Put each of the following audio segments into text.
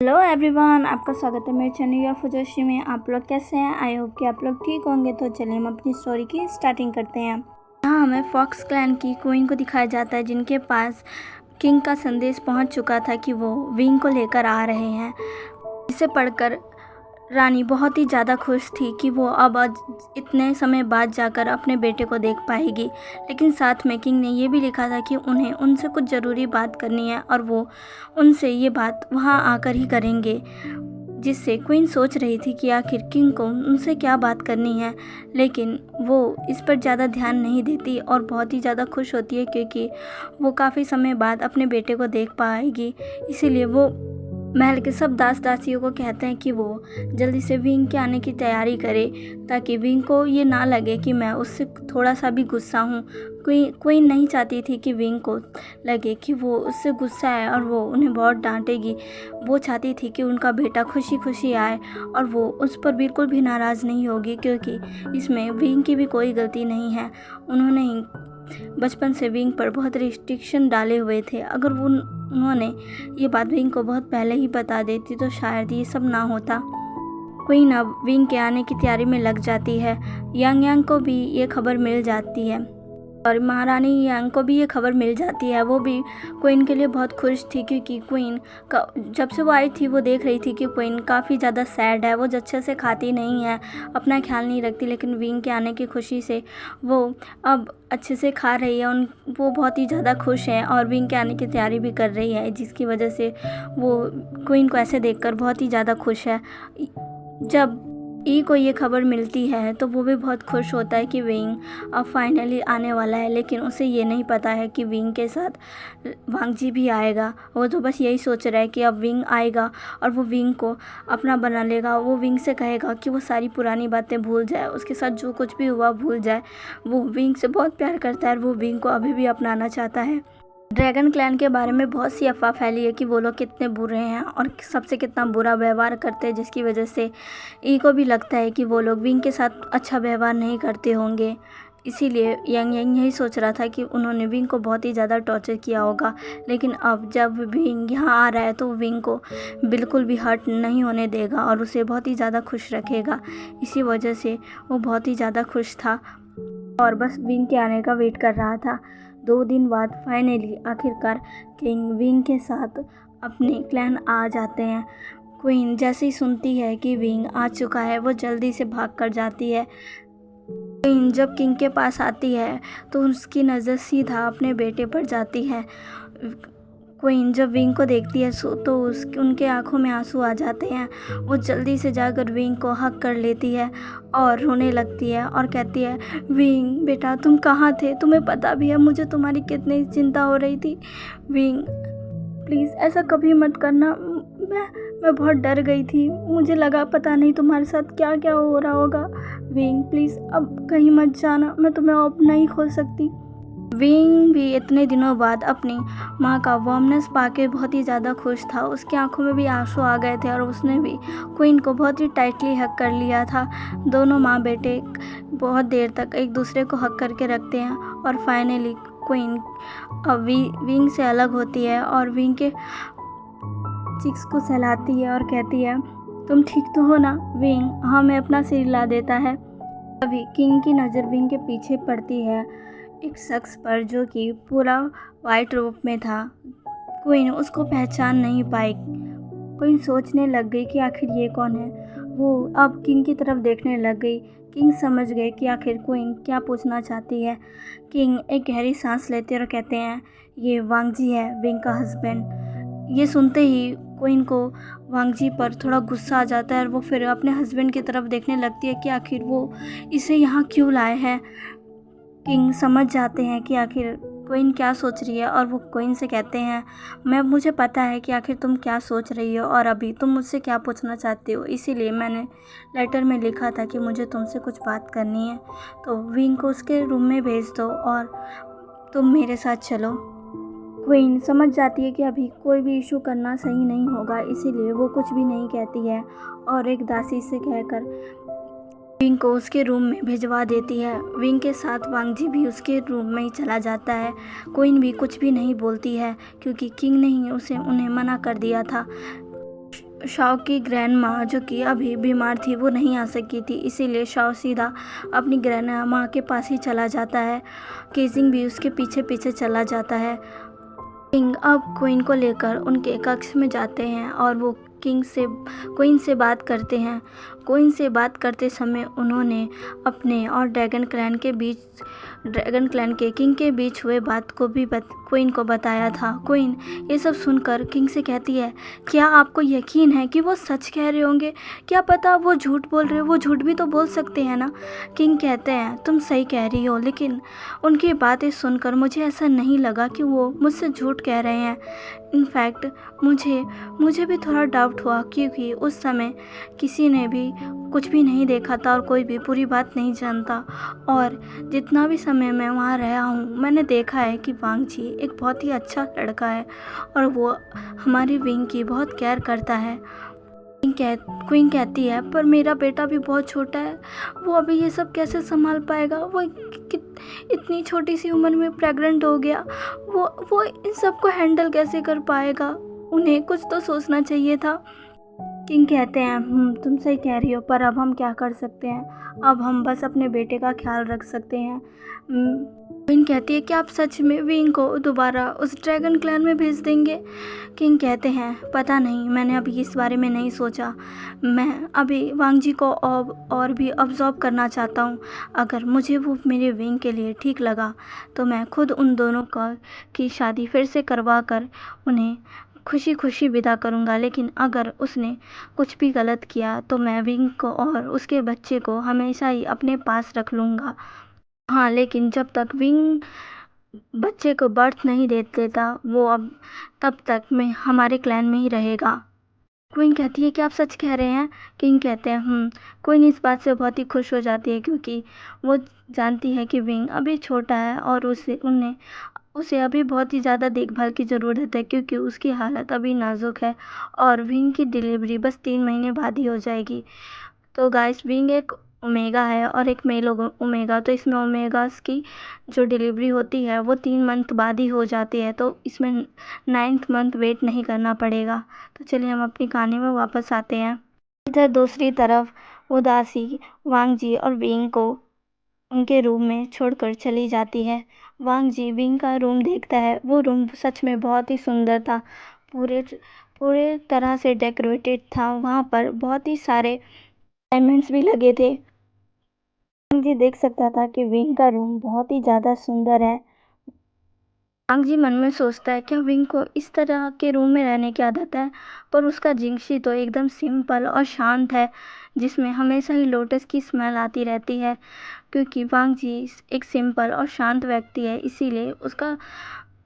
Hello everyone, आपका स्वागत है मेरे चैनल या फुजोशी में। आप लोग कैसे हैं? आई होप कि आप लोग ठीक होंगे। तो चलिए हम अपनी स्टोरी की स्टार्टिंग करते हैं। यहाँ हमें फॉक्स क्लैन की क्वीन को दिखाया जाता है, जिनके पास किंग का संदेश पहुंच चुका था कि वो विंग को लेकर आ रहे हैं। इसे पढ़कर रानी बहुत ही ज़्यादा खुश थी कि वो अब इतने समय बाद जाकर अपने बेटे को देख पाएगी। लेकिन साथ में किंग ने ये भी लिखा था कि उन्हें उनसे कुछ ज़रूरी बात करनी है और वो उनसे ये बात वहाँ आकर ही करेंगे। जिससे क्वीन सोच रही थी कि आखिर किंग को उनसे क्या बात करनी है, लेकिन वो इस पर ज़्यादा ध्यान नहीं देती और बहुत ही ज़्यादा खुश होती है क्योंकि वो काफ़ी समय बाद अपने बेटे को देख पाएगी। इसीलिए वो महल के सब दास दासियों को कहते हैं कि वो जल्दी से विंग के आने की तैयारी करे, ताकि विंग को ये ना लगे कि मैं उससे थोड़ा सा भी गुस्सा हूँ। क्वीन नहीं चाहती थी कि विंग को लगे कि वो उससे गुस्सा है और वो उन्हें बहुत डांटेगी। वो चाहती थी कि उनका बेटा खुशी खुशी आए और वो उस पर बिल्कुल भी नाराज़ नहीं होगी, क्योंकि इसमें विंग की भी कोई गलती नहीं है। उन्होंने ही बचपन से विंग पर बहुत रिस्ट्रिक्शन डाले हुए थे। अगर उन्होंने ये बात विंग को बहुत पहले ही बता देती तो शायद ये सब ना होता। क्वीन अब विंग के आने की तैयारी में लग जाती है। यांग को भी ये खबर मिल जाती है और महारानी यांग को भी ये खबर मिल जाती है। वो भी क्वीन के लिए बहुत खुश थी, क्योंकि क्वीन का जब से वो आई थी वो देख रही थी कि क्वीन काफ़ी ज़्यादा सैड है। वो अच्छे से खाती नहीं है, अपना ख्याल नहीं रखती, लेकिन विंग के आने की खुशी से वो अब अच्छे से खा रही है। वो बहुत ही ज़्यादा खुश है और विंग के आने की तैयारी भी कर रही है, जिसकी वजह से वो क्वीन को ऐसे देखकर बहुत ही ज़्यादा खुश है। जब को ये खबर मिलती है तो वो भी बहुत खुश होता है कि विंग अब फाइनली आने वाला है, लेकिन उसे ये नहीं पता है कि विंग के साथ वांग जी भी आएगा। वो तो बस यही सोच रहा है कि अब विंग आएगा और वो विंग को अपना बना लेगा। वो विंग से कहेगा कि वो सारी पुरानी बातें भूल जाए, उसके साथ जो कुछ भी हुआ भूल जाए। वो विंग से बहुत प्यार करता है और वो विंग को अभी भी अपनाना चाहता है। ड्रैगन क्लैन के बारे में बहुत सी अफवाह फैली है कि वो लोग कितने बुरे हैं और सबसे कितना बुरा व्यवहार करते हैं, जिसकी वजह से को भी लगता है कि वो लोग विंग के साथ अच्छा व्यवहार नहीं करते होंगे। इसीलिए यांग यही सोच रहा था कि उन्होंने विंग को बहुत ही ज़्यादा टॉर्चर किया होगा। लेकिन अब जब विंग यहाँ आ रहा है तो विंग को बिल्कुल भी हर्ट नहीं होने देगा और उसे बहुत ही ज़्यादा खुश रखेगा। इसी वजह से वो बहुत ही ज़्यादा खुश था और बस विंग के आने का वेट कर रहा था। 2 दिन बाद फाइनली आखिरकार किंग विंग के साथ अपने क्लैन आ जाते हैं। क्वीन जैसे ही सुनती है कि विंग आ चुका है वो जल्दी से भाग कर जाती है। क्वीन जब किंग के पास आती है तो उसकी नज़र सीधा अपने बेटे पर जाती है। क्वीन जब विंग को देखती है तो उनके आंखों में आंसू आ जाते हैं। वो जल्दी से जाकर विंग को हग कर लेती है और रोने लगती है और कहती है, विंग बेटा तुम कहाँ थे? तुम्हें पता भी है मुझे तुम्हारी कितनी चिंता हो रही थी। विंग प्लीज़ ऐसा कभी मत करना। मैं बहुत डर गई थी, मुझे लगा पता नहीं तुम्हारे साथ क्या क्या हो रहा होगा। विंग प्लीज़ अब कहीं मत जाना, मैं तुम्हें अब नहीं खो सकती। विंग भी इतने दिनों बाद अपनी माँ का वार्मनेस पाके बहुत ही ज़्यादा खुश था। उसकी आंखों में भी आंसू आ गए थे और उसने भी क्वीन को बहुत ही टाइटली हग कर लिया था। दोनों माँ बेटे बहुत देर तक एक दूसरे को हग करके रखते हैं और फाइनली क्वीन अब विंग से अलग होती है और विंग के चिक्स को सहलाती है और कहती है, तुम ठीक तो हो ना? विंग हमें अपना सिर हिला देता है। अभी किंग की नज़र विंग के पीछे पड़ती है एक शख्स पर, जो कि पूरा वाइट रूप में था। क्वीन उसको पहचान नहीं पाई। क्वीन सोचने लग गई कि आखिर ये कौन है। वो अब किंग की तरफ देखने लग गई। किंग समझ गए कि आखिर क्वीन क्या पूछना चाहती है। किंग एक गहरी सांस लेते और कहते हैं, ये वांग जी है, विंग का हस्बैंड। ये सुनते ही क्वीन को वांग जी पर थोड़ा गुस्सा आ जाता है और वो फिर अपने हस्बैंड की तरफ देखने लगती है कि आखिर वो इसे यहाँ क्यों लाए हैं। किंग समझ जाते हैं कि आखिर क्वीन क्या सोच रही है और वो क्वीन से कहते हैं, मुझे पता है कि आखिर तुम क्या सोच रही हो और अभी तुम मुझसे क्या पूछना चाहती हो, इसीलिए मैंने लेटर में लिखा था कि मुझे तुमसे कुछ बात करनी है। तो विंग को उसके रूम में भेज दो और तुम मेरे साथ चलो। क्वीन समझ जाती है कि अभी कोई भी इशू करना सही नहीं होगा, इसीलिए वो कुछ भी नहीं कहती है और एक दासी से कहकर विंग को उसके रूम में भिजवा देती है। विंग के साथ वांग जी भी उसके रूम में ही चला जाता है। क्वीन भी कुछ भी नहीं बोलती है क्योंकि किंग ने ही उन्हें मना कर दिया था। शाओ की ग्रैंड माँ जो कि अभी बीमार थी वो नहीं आ सकी थी, इसीलिए शाओ सीधा अपनी ग्रैंड माँ के पास ही चला जाता है। केजिंग भी उसके पीछे पीछे चला जाता है। किंग अब क्वीन को लेकर उनके कक्ष में जाते हैं और वो क्वीन से बात करते हैं। क्वीन से बात करते समय उन्होंने अपने और ड्रैगन क्लैन के किंग के बीच हुए बात को भी क्वीन को बताया था। क्वीन ये सब सुनकर किंग से कहती है, क्या आपको यकीन है कि वो सच कह रहे होंगे? क्या पता वो झूठ बोल रहे हो, वो झूठ भी तो बोल सकते हैं ना। किंग कहते हैं, तुम सही कह रही हो, लेकिन उनकी बातें सुनकर मुझे ऐसा नहीं लगा कि वो मुझसे झूठ कह रहे हैं। इनफैक्ट मुझे भी थोड़ा डाउट हुआ, क्योंकि उस समय किसी ने भी कुछ भी नहीं देखा था और कोई भी पूरी बात नहीं जानता। और जितना भी समय मैं वहाँ रहा हूँ, मैंने देखा है कि वांग जी एक बहुत ही अच्छा लड़का है और वो हमारी विंग की बहुत केयर करता है। क्वीन कहती है, पर मेरा बेटा भी बहुत छोटा है, वो अभी ये सब कैसे संभाल पाएगा? वो इतनी छोटी सी उम्र में प्रेग्नेंट हो गया, वो इन सब को हैंडल कैसे कर पाएगा? उन्हें कुछ तो सोचना चाहिए था। किंग कहते हैं, तुम सही कह रही हो, पर अब हम क्या कर सकते हैं? अब हम बस अपने बेटे का ख्याल रख सकते हैं। क्वीन कहती है, क्या आप सच में विंग को दोबारा उस ड्रैगन क्लैन में भेज देंगे? किंग कहते हैं, पता नहीं, मैंने अभी इस बारे में नहीं सोचा। मैं अभी वांग जी को और भी ऑब्जर्व करना चाहता हूँ। अगर मुझे वो मेरे विंग के लिए ठीक लगा तो मैं खुद उन दोनों की शादी फिर से करवा कर उन्हें खुशी खुशी विदा करूँगा। लेकिन अगर उसने कुछ भी गलत किया तो मैं विंग को और उसके बच्चे को हमेशा ही अपने पास रख लूँगा। हाँ, लेकिन जब तक विंग बच्चे को बर्थ नहीं दे देता, तब तक मैं हमारे क्लैन में ही रहेगा। क्वीन कहती है, कि आप सच कह रहे हैं? किंग कहते हैं, क्वीन इस बात से बहुत ही खुश हो जाती है, क्योंकि वो जानती है कि विंग अभी छोटा है और उसे अभी बहुत ही ज़्यादा देखभाल की ज़रूरत है, क्योंकि उसकी हालत अभी नाजुक है और विंग की डिलीवरी बस 3 महीने बाद ही हो जाएगी। तो गाइस, विंग एक ओमेगा है और एक मेल ओमेगा, तो इसमें ओमेगास की जो डिलीवरी होती है वो 3 मंथ बाद ही हो जाती है, तो इसमें 9th मंथ वेट नहीं करना पड़ेगा। तो चलिए हम अपनी कहानी में वापस आते हैं। इधर दूसरी तरफ वो दासी वांग जी और विंग को उनके रूम में छोड़कर चली जाती है। वांग जी विंग का रूम देखता है। वो रूम सच में बहुत ही सुंदर था, पूरे पूरे तरह से डेकोरेटेड था। वहाँ पर बहुत ही सारे डायमंड्स भी लगे थे। वांग जी देख सकता था कि विंग का रूम बहुत ही ज़्यादा सुंदर है। वांग जी मन में सोचता है, क्या विंग को इस तरह के रूम में रहने की आदत है? पर उसका जिंगशी तो एकदम सिंपल और शांत है, जिसमें हमेशा ही लोटस की स्मेल आती रहती है। क्योंकि वांग जी एक सिंपल और शांत व्यक्ति है, इसीलिए उसका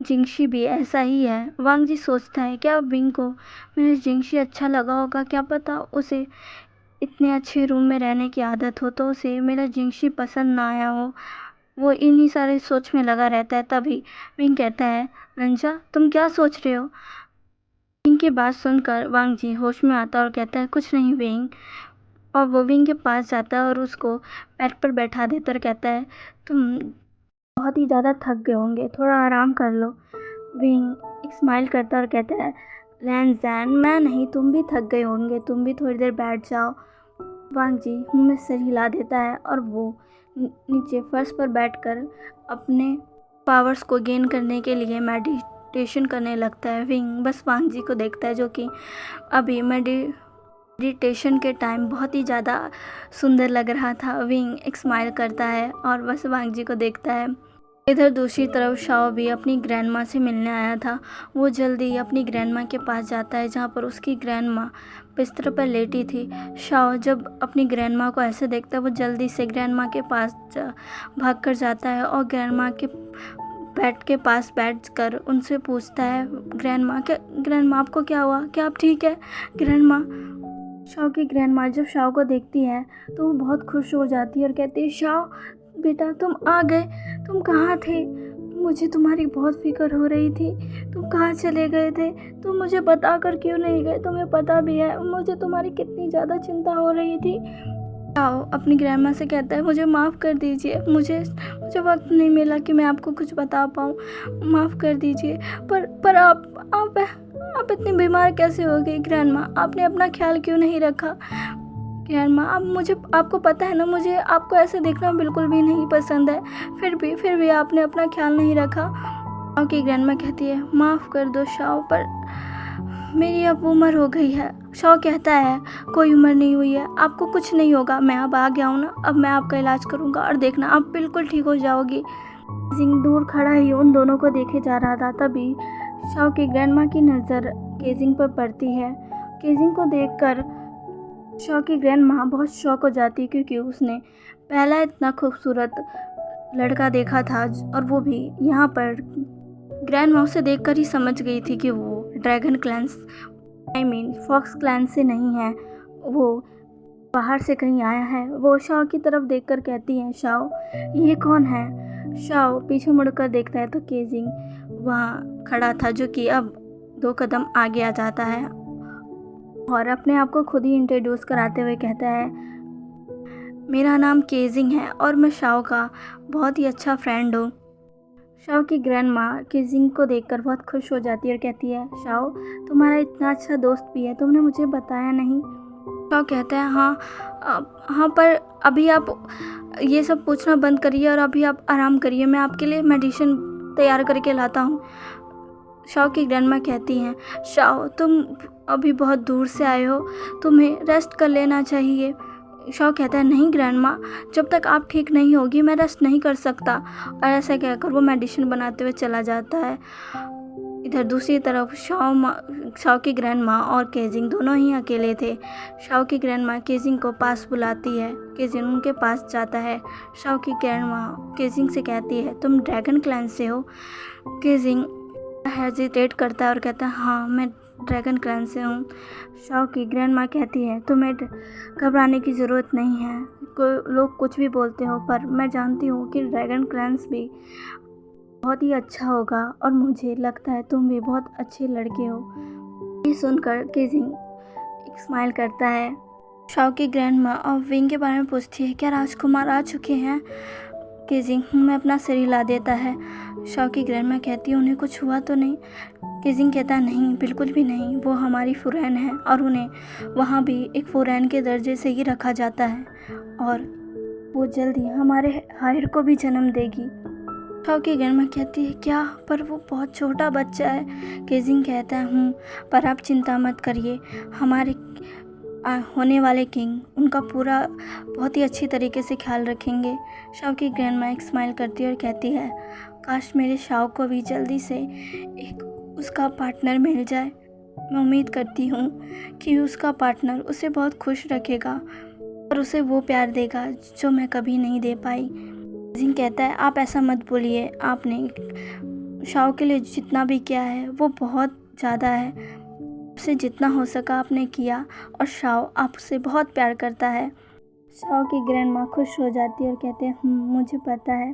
जिंगशी भी ऐसा ही है। वांग जी सोचता है, क्या विंग को मेरा जिंगशी अच्छा लगा होगा? क्या पता उसे इतने अच्छे रूम में रहने की आदत हो तो उसे मेरा जिंगशी पसंद ना आया हो। वो इन्हीं सारे सोच में लगा रहता है। तभी विंग कहता है, रंजा तुम क्या सोच रहे हो? विंग की बात सुनकर वांग जी होश में आता है और कहता है, कुछ नहीं विंग। और वो विंग के पास जाता है और उसको बेड पर बैठा देता और कहता है, तुम बहुत ही ज़्यादा थक गए होंगे, थोड़ा आराम कर लो। विंग एक स्माइल करता और कहता है, रैंजैन मैं नहीं, तुम भी थक गए होंगे, तुम भी थोड़ी देर बैठ जाओ। वांग जी मुंह में सिर हिला देता है और वो नीचे फर्श पर बैठकर अपने पावर्स को गेन करने के लिए मेडिटेशन करने लगता है। विंग बस वांग जी को देखता है, जो कि अभी मेडिटेशन के टाइम बहुत ही ज़्यादा सुंदर लग रहा था। विंग एक स्माइल करता है और बस वांग जी को देखता है। इधर दूसरी तरफ शाओ भी अपनी ग्रैंडमा से मिलने आया था। वो जल्दी ही अपनी ग्रैंडमा के पास जाता है, जहाँ पर उसकी ग्रैंडमा बिस्तर पर लेटी थी। शाओ जब अपनी ग्रैंडमा को ऐसे देखता है, वो जल्दी से ग्रैंडमा के पास भाग कर जाता है और ग्रैंडमा के बेड के पास बैठकर उनसे पूछता है, ग्रैंडमा आपको क्या हुआ? क्या आप ठीक है ग्रैंडमा? शाओ की ग्रैंडमा जब शाओ को देखती है तो वो बहुत खुश हो जाती है और कहती है, शाओ बेटा तुम आ गए, तुम कहाँ थे? मुझे तुम्हारी बहुत फिक्र हो रही थी, तुम कहाँ चले गए थे? तुम मुझे बता कर क्यों नहीं गए? तुम्हें पता भी है मुझे तुम्हारी कितनी ज़्यादा चिंता हो रही थी। शाओ अपनी ग्रैंडमा से कहता है, मुझे माफ़ कर दीजिए, मुझे वक्त नहीं मिला कि मैं आपको कुछ बता पाऊँ, माफ़ कर दीजिए। पर आप इतनी बीमार कैसे हो गई ग्रैंडमा? आपने अपना ख्याल क्यों नहीं रखा? ग्रैंडमा, अब मुझे आपको पता है ना, मुझे आपको ऐसे देखना बिल्कुल भी नहीं पसंद है, फिर भी आपने अपना ख्याल नहीं रखा। शाओ की ग्रैंडमा कहती है, माफ़ कर दो शाओ, पर मेरी अब उम्र हो गई है। शाओ कहता है, कोई उम्र नहीं हुई है, आपको कुछ नहीं होगा, मैं अब आ गया हूँ ना, अब मैं आपका इलाज करूँगा और देखना आप बिल्कुल ठीक हो जाओगी। केजिंग दूर खड़ा ही उन दोनों को देखे जा रहा था। तभी शाओ की ग्रैंडमा की नज़र केजिंग पर पड़ती है। केजिंग को देखकर शाओ की ग्रैंडमा बहुत शॉक हो जाती है, क्योंकि उसने पहला इतना खूबसूरत लड़का देखा था और वो भी यहाँ पर। ग्रैंडमा उसे देखकर ही समझ गई थी कि वो ड्रैगन क्लैन फॉक्स क्लैन से नहीं है, वो बाहर से कहीं आया है। वो शाओ की तरफ देखकर कहती है, शाओ ये कौन है? शाओ पीछे मुड़कर देखता है तो केजिंग वहाँ खड़ा था, जो कि अब 2 कदम आगे आ जाता है और अपने आप को खुद ही इंट्रोड्यूस कराते हुए कहता है, मेरा नाम केजिंग है और मैं शाओ का बहुत ही अच्छा फ्रेंड हूँ। शाओ की ग्रैंडमा केजिंग को देखकर बहुत खुश हो जाती है और कहती है, शाओ तुम्हारा इतना अच्छा दोस्त भी है, तुमने मुझे बताया नहीं। शाओ कहता है, हाँ, पर अभी आप ये सब पूछना बंद करिए और अभी आप आराम करिए, मैं आपके लिए मेडिसिन तैयार करके लाता हूँ। शाओ की ग्रैंडमा कहती हैं, शाओ तुम अभी बहुत दूर से आए हो, तुम्हें रेस्ट कर लेना चाहिए। शाओ कहता है, नहीं ग्रैंडमा, जब तक आप ठीक नहीं होगी मैं रेस्ट नहीं कर सकता। और ऐसा कहकर वो मेडिसिन बनाते हुए चला जाता है। इधर दूसरी तरफ शाओ की ग्रैंडमा और केजिंग दोनों ही अकेले थे। शाओ की ग्रैंडमा केजिंग को पास बुलाती है, केजिंग उनके पास जाता है। शाओ की ग्रैंडमा केजिंग से कहती है, तुम ड्रैगन क्लैन से हो? केजिंग हेजिटेट करता है और कहता है, हाँ मैं ड्रैगन क्लैन से हूँ। शाओ की ग्रैंडमा कहती है, तुम्हें घबराने की ज़रूरत नहीं है, लोग कुछ भी बोलते हो, पर मैं जानती हूँ कि ड्रैगन क्लैंस भी बहुत ही अच्छा होगा और मुझे लगता है तुम भी बहुत अच्छे लड़के हो। ये सुनकर केजिंग एक स्माइल करता है। शाओ की ग्रैंडमा और विंग के बारे में पूछती है, क्या राजकुमार आ चुके हैं? केजिंग मैं अपना सिर हिला देता है। शाओ की ग्रैंडमा कहती है, उन्हें कुछ हुआ तो नहीं? केजिंग कहता है, नहीं बिल्कुल भी नहीं, वो हमारी फुरैन है और उन्हें वहाँ भी एक फुरैन के दर्जे से ही रखा जाता है और वो जल्दी हमारे हायर को भी जन्म देगी। शाओ की ग्रैंडमा कहती है, क्या? पर वो बहुत छोटा बच्चा है। केजिंग कहता है, पर आप चिंता मत करिए, हमारे होने वाले किंग उनका पूरा बहुत ही अच्छी तरीके से ख्याल रखेंगे। शाओ की ग्रैंडमा एक स्माइल करती है और कहती है, काश मेरे शाओ को भी जल्दी से एक उसका पार्टनर मिल जाए। मैं उम्मीद करती हूँ कि उसका पार्टनर उसे बहुत खुश रखेगा और उसे वो प्यार देगा जो मैं कभी नहीं दे पाई। जिन कहता है, आप ऐसा मत बोलिए, आपने शाओ के लिए जितना भी किया है वो बहुत ज़्यादा है, उससे जितना हो सका आपने किया और शाओ आपसे बहुत प्यार करता है। शाओ की ग्रैंडमा खुश हो जाती है और कहते हैं, मुझे पता है।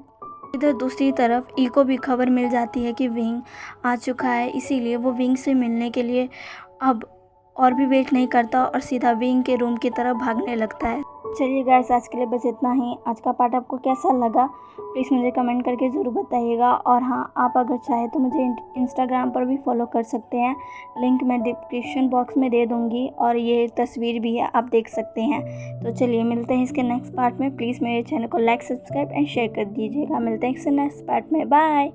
इधर दूसरी तरफ ई को भी खबर मिल जाती है कि विंग आ चुका है, इसीलिए वो विंग से मिलने के लिए अब और भी वेट नहीं करता और सीधा विंग के रूम की तरफ भागने लगता है। चलिए गाइस, आज के लिए बस इतना ही। आज का पार्ट आपको कैसा लगा प्लीज़ मुझे कमेंट करके ज़रूर बताइएगा। और हाँ, आप अगर चाहे तो मुझे इंस्टाग्राम पर भी फॉलो कर सकते हैं, लिंक मैं डिस्क्रिप्शन बॉक्स में दे दूँगी और ये तस्वीर भी है, आप देख सकते हैं। तो चलिए मिलते हैं इसके नेक्स्ट पार्ट में। प्लीज़ मेरे चैनल को लाइक, सब्सक्राइब एंड शेयर कर दीजिएगा। मिलते हैं इसके नेक्स्ट पार्ट में। बाय।